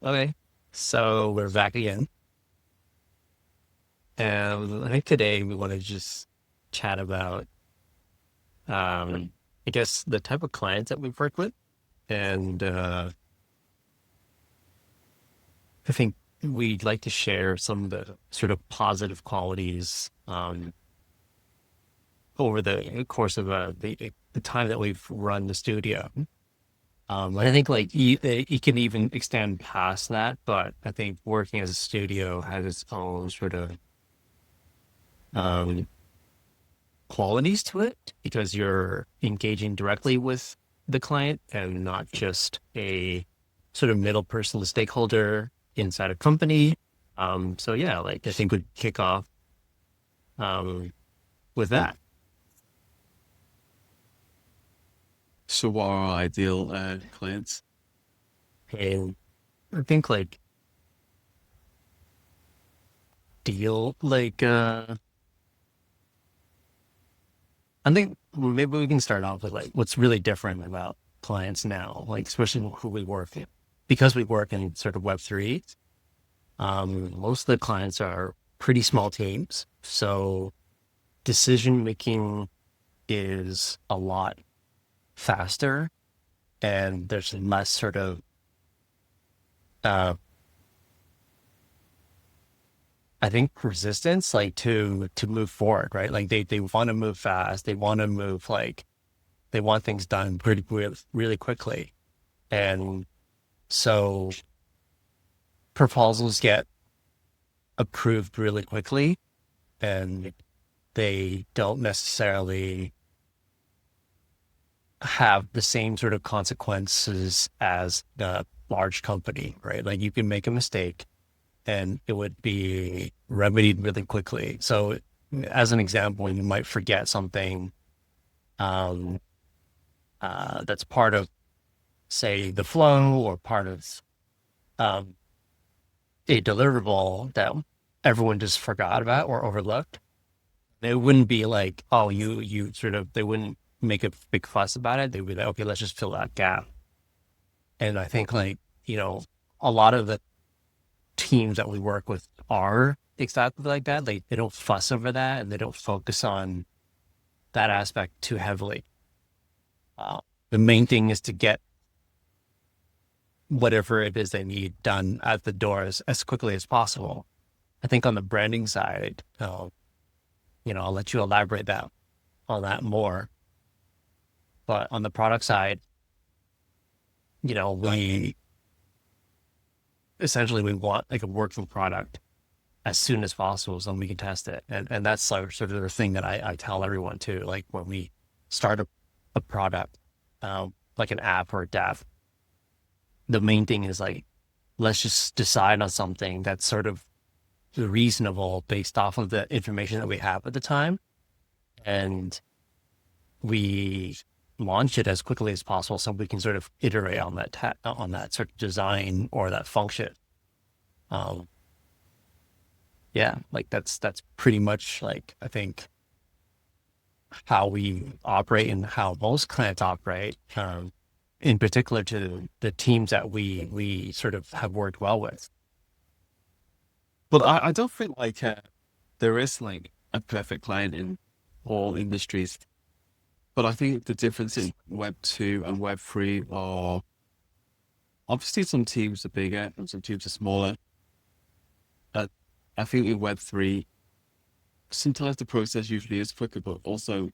Okay, so we're back again. And I think today we want to just chat about, I guess, the type of clients that we've worked with. And I think we'd like to share some of the sort of positive qualities over the course of the time that we've run the studio. I think like you can even extend past that, but I think working as a studio has its own sort of um, qualities to it because you're engaging directly with the client and not just a sort of middle person, the stakeholder inside a company. So yeah, like I think we'd kick off um, with that. So what are our ideal clients? And I think like deal like I think maybe we can start off with like what's really different about clients now, like especially who we work in. Because we work in sort of Web3, most of the clients are pretty small teams. So decision making is a lot faster and there's less sort of, uh, I think resistance like to move forward, right? Like they want to move fast. They want to move like they want things done pretty really quickly. And so proposals get approved really quickly and they don't necessarily have the same sort of consequences as the large company, right? Like you can make a mistake and it would be remedied really quickly. So, as an example, you might forget something um, that's part of, say, the flow or part of um, a deliverable that everyone just forgot about or overlooked. It wouldn't be like, oh, you sort of, they wouldn't make a big fuss about it. They would be like, okay, let's just fill that gap. And I think like, you know, a lot of the teams that we work with are exactly like that. They don't fuss over that and they don't focus on that aspect too heavily. Uh, the main thing is to get whatever it is they need done at the door as quickly as possible. I think on the branding side, I'll let you elaborate that on that more. But on the product side, we essentially we want like a working product as soon as possible so we can test it. And that's like sort of the thing that I tell everyone too. Like when we start a product, like an app or a dev, the main thing is like, let's just decide on something that's sort of reasonable based off of the information that we have at the time. And we launch it as quickly as possible so we can sort of iterate on on that sort of design or that function. Um, yeah, like that's pretty much like I think how we operate and how most clients operate, in particular to the teams that we sort of have worked well with. But I don't think there is like a perfect client in all industries. But I think the difference in Web 2 and Web 3 are obviously some teams are bigger and some teams are smaller. Uh, I think in Web 3, sometimes the process usually is quicker, but also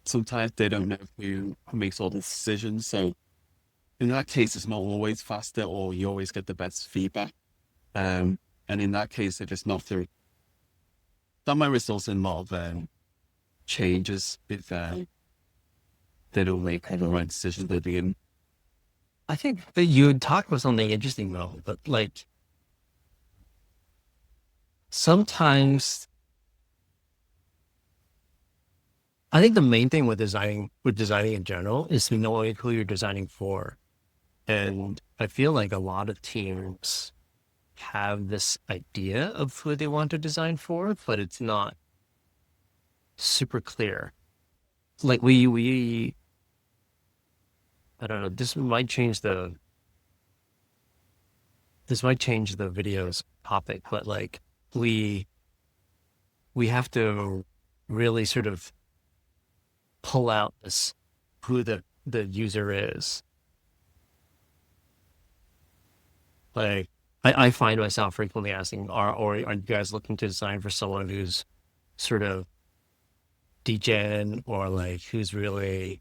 sometimes they don't know who makes all the decisions. So in that case, it's not always faster or you always get the best feedback. And in that case, if it's not through, that might result in a lot of changes if they don't make the right decisions at the beginning. I think that you had talked about something interesting though, but like sometimes I think the main thing with designing in general is to know who you're designing for. And I feel like a lot of teams have this idea of who they want to design for, but it's not super clear. Like we I don't know, this might change the this might change the video's topic, but like we we have to really sort of pull out this who the user is. Like I find myself frequently asking, are you guys looking to design for someone who's sort of degen or like who's really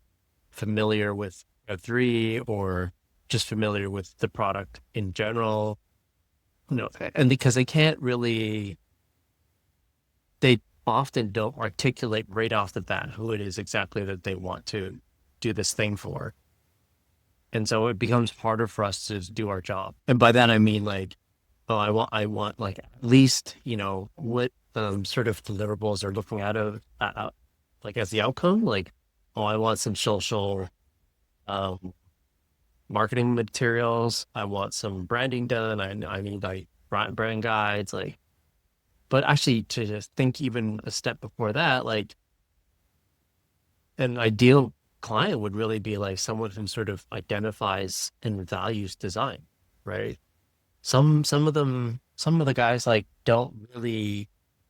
familiar with Web3 or just familiar with the product in general? No, and because they often don't articulate right off the bat who it is exactly that they want to do this thing for. And so it becomes harder for us to do our job. And by that I mean like, oh, I want like at least, what sort of deliverables are looking like as the outcome. Like, oh, I want some social um, marketing materials. I want some branding done. I need like brand guides. Like, but actually to just think even a step before that, like an ideal client would really be like someone who sort of identifies and values design, right? Some of the guys like don't really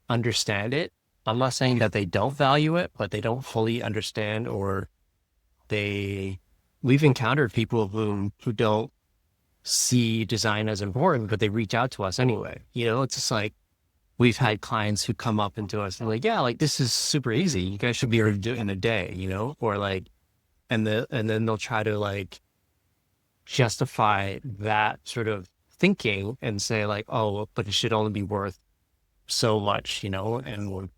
understand it. I'm not saying that they don't value it, but they don't fully understand, or they we've encountered people who don't see design as important, but they reach out to us anyway. It's just like we've had clients who come up into us and like, yeah, like this is super easy. You guys should be able to do it in a day, or like, and then they'll try to like justify that sort of thinking and say like, oh, but it should only be worth so much, and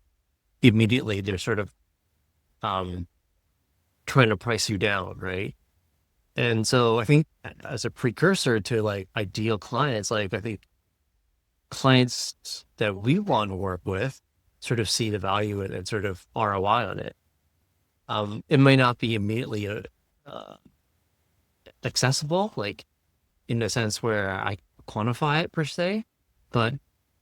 immediately they're sort of um, trying to price you down, right? And so I think as a precursor to like ideal clients, like I think clients that we want to work with sort of see the value in it and sort of ROI on it. It may not be immediately uh, accessible, like in the sense where I quantify it per se, but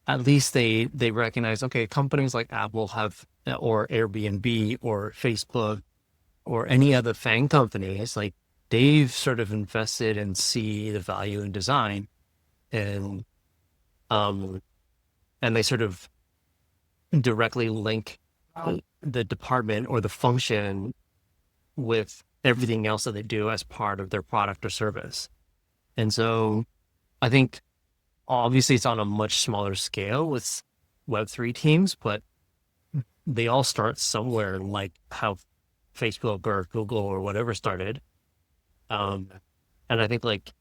at least they recognize, okay, companies like Apple have, or Airbnb or Facebook or any other FANG companies, like they've sort of invested and see the value in design, and um and they sort of directly link the department or the function with everything else that they do as part of their product or service. And so I think obviously it's on a much smaller scale with Web3 teams, but they all start somewhere, like how Facebook or Google or whatever started. Um, and I think like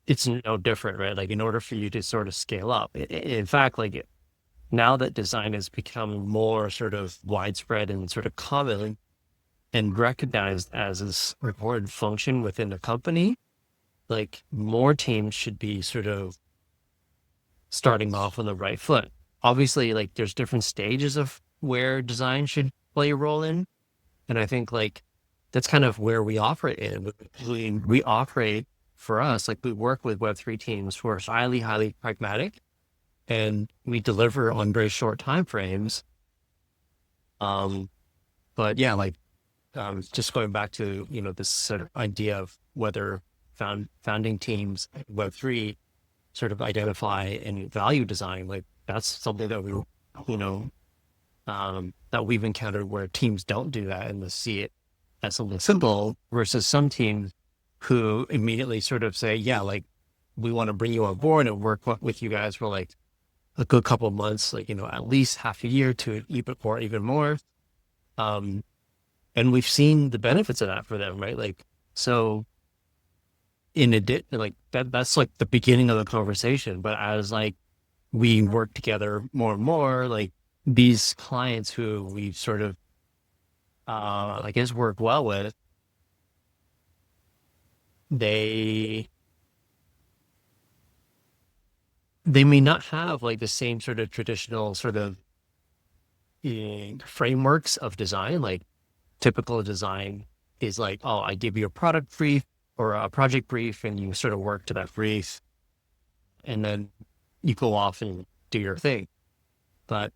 it's no different, right? Like in order for you to sort of scale up, in fact, like now that design has become more sort of widespread and sort of common and recognized as this important function within the company, like more teams should be sort of starting off on the right foot. Obviously, like there's different stages of where design should play a role in. And I think like that's kind of where we operate in. We operate for us, like we work with Web3 teams who are highly, highly pragmatic, and we deliver on very short time frames. Um, but yeah, like just going back to, this sort of idea of whether founding teams Web3 sort of identify and value design, like that's something that you know, that we've encountered where teams don't do that and they see it as something simple, versus some teams who immediately sort of say, yeah, like we want to bring you on board and work with you guys for like a good couple of months, like, at least half a year to even more. Um, and we've seen the benefits of that for them, right? Like, so in addition, like that's like the beginning of the conversation. But as like we work together more and more, like these clients who we've sort of, I guess, work well with, they they may not have like the same sort of traditional sort of frameworks of design. Like typical design is like, oh, I give you a product brief or a project brief and you sort of work to that brief and then you go off and do your thing. But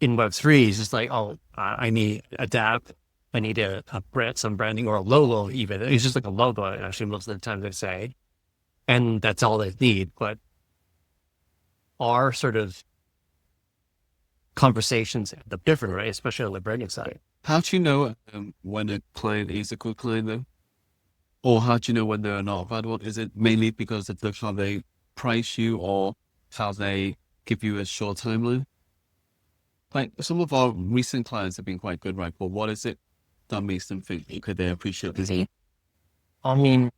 in Web3, it's just like, oh, I need adapt. I need some branding or a logo even. It's just like a logo, actually, most of the time they say. and that's all they need. But our sort of conversations end up different, right? Especially on the branding side. How do you know when a client is a good client though? Or how do you know when they're not a bad one? Is it mainly because of how they price you or how they give you a short timeline? Like some of our recent clients have been quite good, right? But what is it that makes them think, okay, they appreciate this? I mean,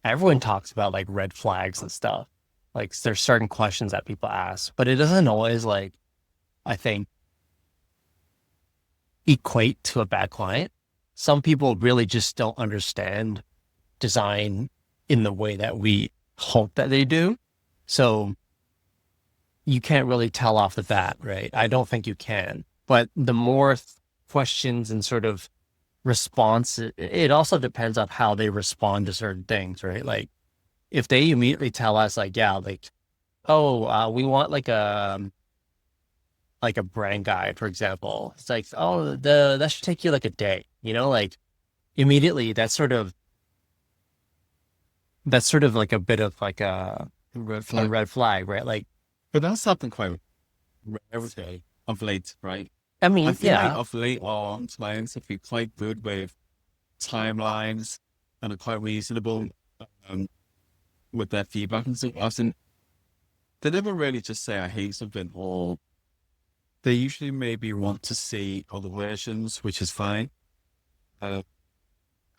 everyone talks about like red flags and stuff. Like there's certain questions that people ask, but it doesn't always like, I think, equate to a bad client. Some people really just don't understand design in the way that we hope that they do. So you can't really tell off the bat, right? I don't think you can. But the more questions and sort of response, it also depends on how they respond to certain things, right? Like if they immediately tell us like, yeah, like, oh, we want like a brand guide, for example. It's like, oh, that should take you like a day, like immediately that's sort of like a bit of like Red a flag. red flag, right? Like, But that's something quite rare day of late, right? I I mean, feel like yeah, of late our clients have been quite good with timelines and are quite reasonable um, with their feedback and stuff. As in, they never really just say I hate something, or they usually maybe want to see other versions, which is fine. Uh,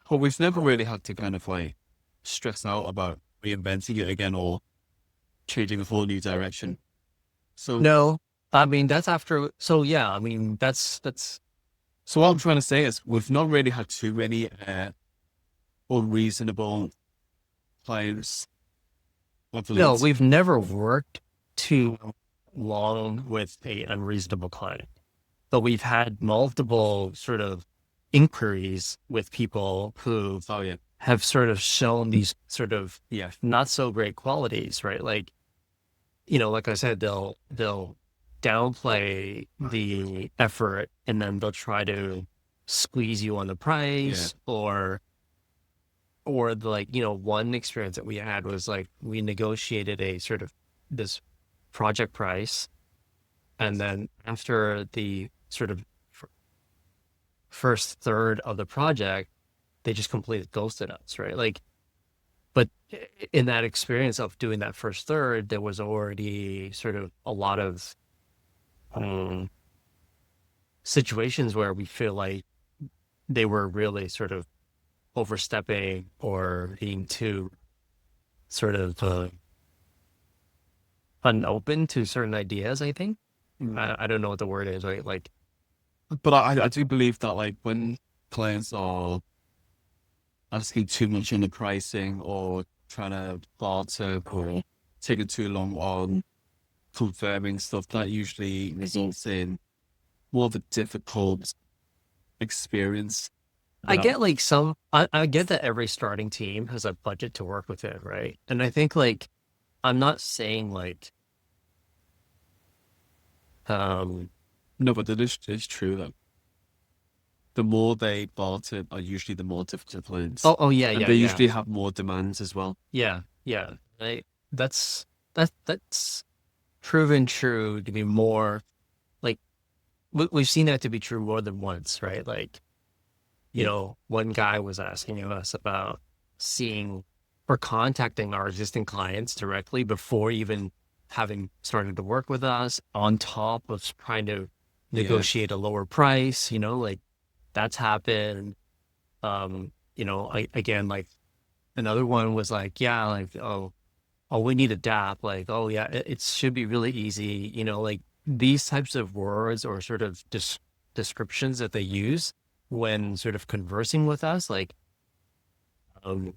but we've never really had to kind of like stress out about reinventing it again or changing a whole new direction. So, no, I mean that's after. So yeah, I mean that's so what I'm trying to say is we've not really had too many unreasonable clients. no, Athletes. we've never worked too long with a unreasonable client, but we've had multiple sort of inquiries with people who Oh yeah, have sort of shown these sort of yeah, not so great qualities, right? Like, like I said, they'll downplay the effort and then they'll try to squeeze you on the yeah. price or the like, one experience that we had was like we negotiated a sort of this project price and then after the sort of first third of the project, they just completely ghosted us, right? Like, but in that experience of doing that first third, there was already sort of a lot of um, situations where we feel like they were really sort of overstepping or being too sort of unopen to certain ideas, I think. I don't know what the word is, right? Like, But I do believe that like when clients are asking too much in the pricing or trying to barter or taking too long on confirming stuff, that usually results in more of a difficult experience. I Without, get like I get that every starting team has a budget to work within, right? And I think like, I'm not saying like, um, no, but it's true that the more they barter are usually the more difficult clients. oh yeah, And yeah, they yeah. usually have more demands as well. Yeah, yeah. That's that's proven true to be more like we've seen that to be true more than once, right? Like, Yeah. one guy was asking us about seeing or contacting our existing clients directly before even having started to work with us, on top of trying to Yeah. negotiate a lower price, like that's happened. Again, like another one was like, yeah, like, oh, we need a DAP. Like, oh yeah, it should be really easy. Like these types of words or sort of descriptions that they use when sort of conversing with us, like, um,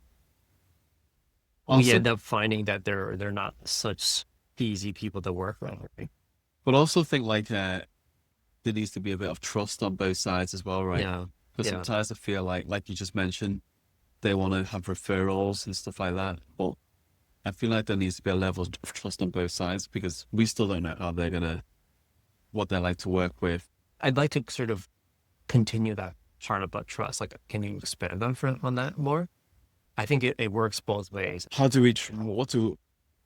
we Also, end up finding that they're not such easy people to work with. Right? but also think like there needs to be a bit of trust on both sides as well, right? Yeah, Because yeah. sometimes I feel like you just mentioned, they want to have referrals and stuff like that. But I feel like there needs to be a level of trust on both sides because we still don't know how they're gonna, what they like to work with. I'd like to sort of continue that part about trust. Like, can you expand on that more? I think it works both ways. How do we, what do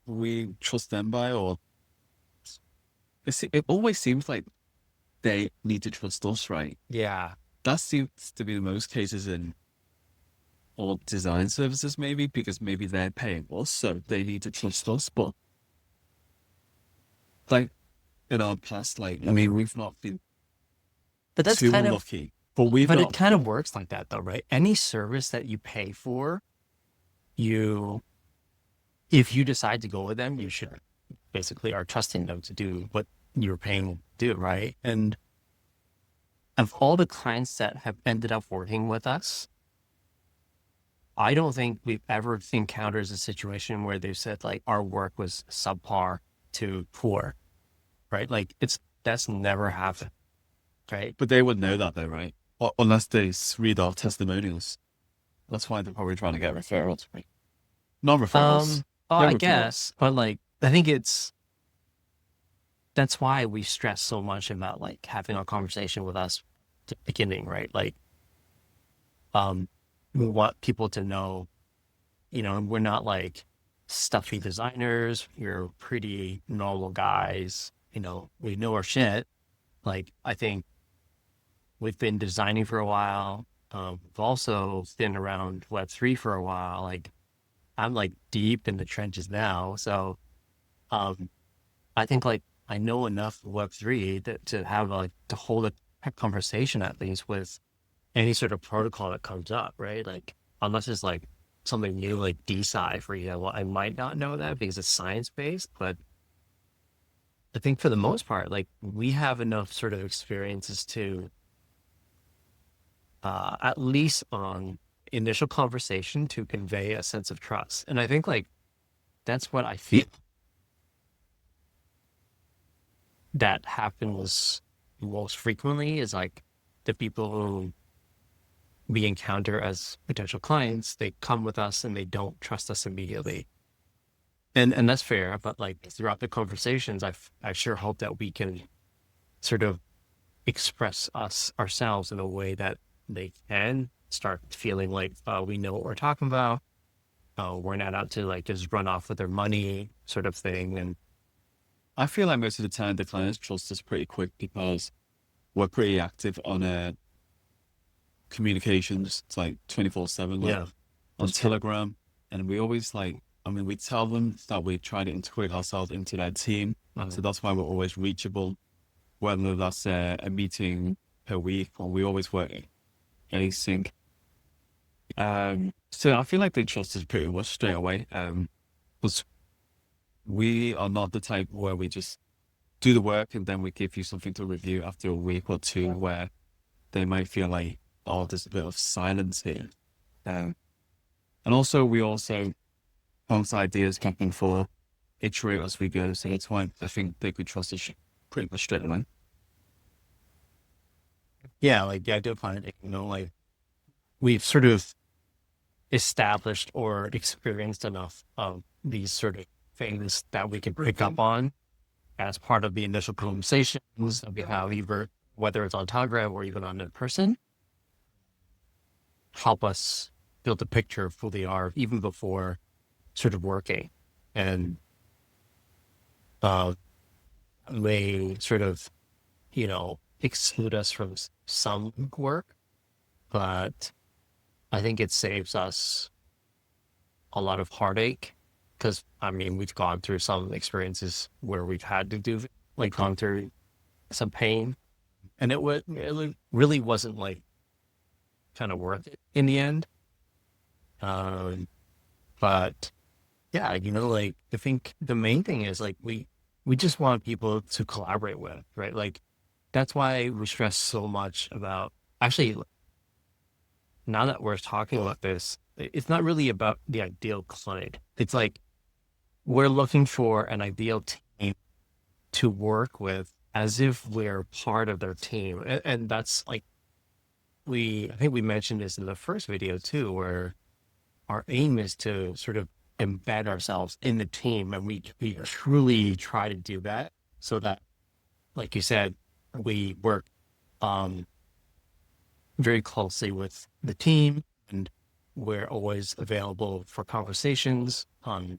we trust them by? Or it always seems like they need to trust us, right? Yeah. That seems to be the most cases in all design services, maybe, because maybe they're paying us, so they need to trust us. But like in our past, like, I mean, we've not been But that's too kind of, lucky, but we've but it not, kind of works like that though, right? Any service that you pay for, you, if you decide to go with them, you should basically are trusting them to do what you're paying them to do, right? And of all the clients that have ended up working with us, I don't think we've ever encountered a situation where they've said like our work was subpar to poor, right? Like that's never happened, right? but they would know that though, right? Or, unless they read our testimonials. That's why they're probably trying to get referrals, right? Not referrals. Well, Yeah, I referrals. guess, but like I think that's why we stress so much about like having a conversation with us at the beginning, right? Like um we want people to know, we're not like stuffy designers, we're pretty normal guys, we know our shit. Like I think we've been designing for a while. We've also been around Web3 for a while. Like I'm like deep in the trenches now. So um, I think like I know enough of Web3 to have like to hold a conversation at least with any sort of protocol that comes up, right? Like unless it's like something new like DeSci, for example, I might not know that because it's science based, but I think for the most part, like we have enough sort of experiences to at least on initial conversation to convey a sense of trust. And I think like that's what I feel that happens most frequently is like the people who we encounter as potential clients, they come with us and they don't trust us immediately. And that's fair, but like throughout the conversations, I sure hope that we can sort of express ourselves in a way that they can start feeling like we know what we're talking about. We're not out to like just run off with their money sort of thing. And I feel like most of the time the clients trust us pretty quick because we're pretty active on communications. It's like 24/7, like yeah, on that's true. Telegram. And we always like, I mean, we tell them that we try to integrate ourselves into their team. So that's why we're always reachable, whether that's a meeting per week or we always work async. So I feel like they trust us pretty much straight away. Because we are not the type where we just do the work and then we give you something to review after a week or two where they might feel like, oh, there's a bit of silence here. Um, and also, we also bounce ideas back and forth, iterate as we go. So that's why I think they could trust us pretty much straight away. Yeah, like the idea behind it, like we've sort of established or experienced enough of these sort of things that we can pick up on as part of the initial conversations that we have, either whether it's on Telegram or even on in person, help us build a picture of who they are even before sort of working. And uh, may sort of, exclude us from some work, but I think it saves us a lot of heartache because I mean we've gone through some experiences where we've had to do like gone through some pain, and it really wasn't like kind of worth it in the end. Um, but yeah, like I think the main thing is like we just want people to collaborate with, right? Like that's why we stress so much about actually now that we're talking about this, it's not really about the ideal client. It's like we're looking for an ideal team to work with as if we're part of their team. And that's like I think we mentioned this in the first video too, where our aim is to sort of embed ourselves in the team. And we truly try to do that so that, like you said, we work um, very closely with the team and we're always available for conversations on,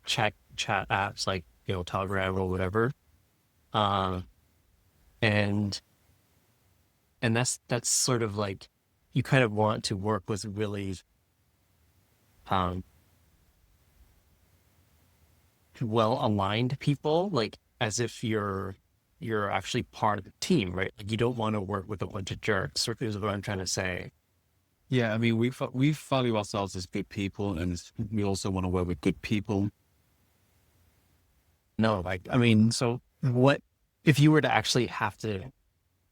chat apps like, Telegram or whatever. Uh, and that's sort of like you kind of want to work with really um well aligned people, like as if you're actually part of the team, right? Like you don't want to work with a bunch of jerks, is what I'm trying to say. Yeah, I mean, we value ourselves as good people, and we also want to work with good people. No, like I mean, so what if you were to actually have to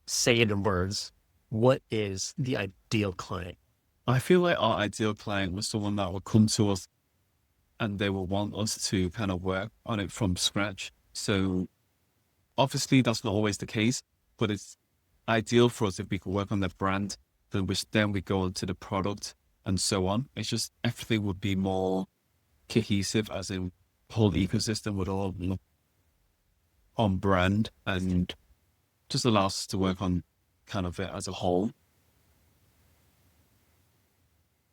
say it in words, what is the ideal client? I feel like our ideal client was someone that would come to us and they will want us to kind of work on it from scratch. So obviously that's not always the case, but it's ideal for us if we could work on the brand, then we go on to the product and so on. It's just everything would be more cohesive, as in whole ecosystem would all look on brand and just allow us to work on kind of it as a whole.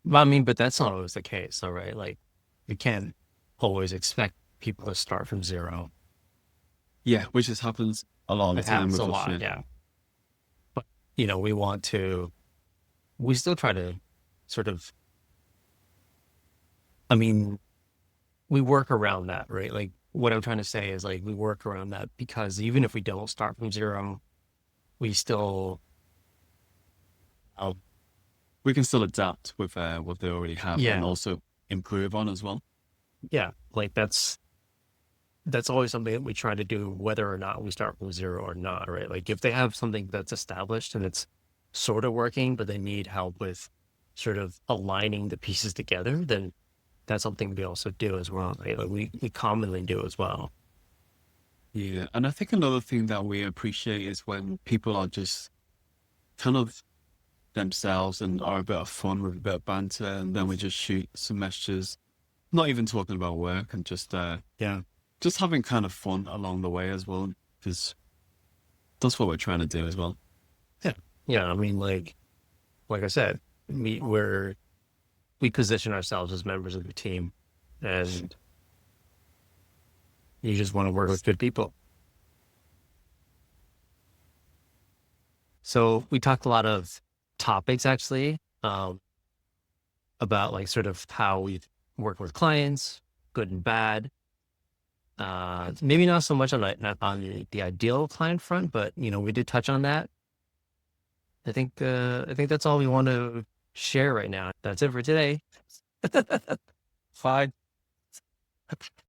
Well, I mean, but that's not always the case, all right? Like you can't always expect people to start from zero. Yeah, which just happens a lot of the It time happens a with us. lot, Yeah. yeah. But we still try to sort of, I mean, we work around that, right? Like what I'm trying to say is like we work around that because even if we don't start from zero, we still, uh, We can still adapt with what they already have and yeah, also improve on as well. yeah. Like that's always something that we try to do, whether or not we start from zero or not, right? Like if they have something that's established and it's sort of working, but they need help with sort of aligning the pieces together, then that's something we also do as well, right? Like we commonly do as well. Yeah. And I think another thing that we appreciate is when people are just kind of themselves and are a bit of fun with a bit of banter, and then we just shoot some messages, not even talking about work and Yeah. just having kind of fun along the way as well, because that's what we're trying to do as well. Yeah. Yeah. I mean, like I said, we position ourselves as members of the team and you just want to work with good people. So we talked a lot of topics actually, about like sort of how we work with clients, good and bad. Maybe not so much on not on the ideal client front, but we did touch on that. I think that's all we want to share right now. That's it for today. Fine.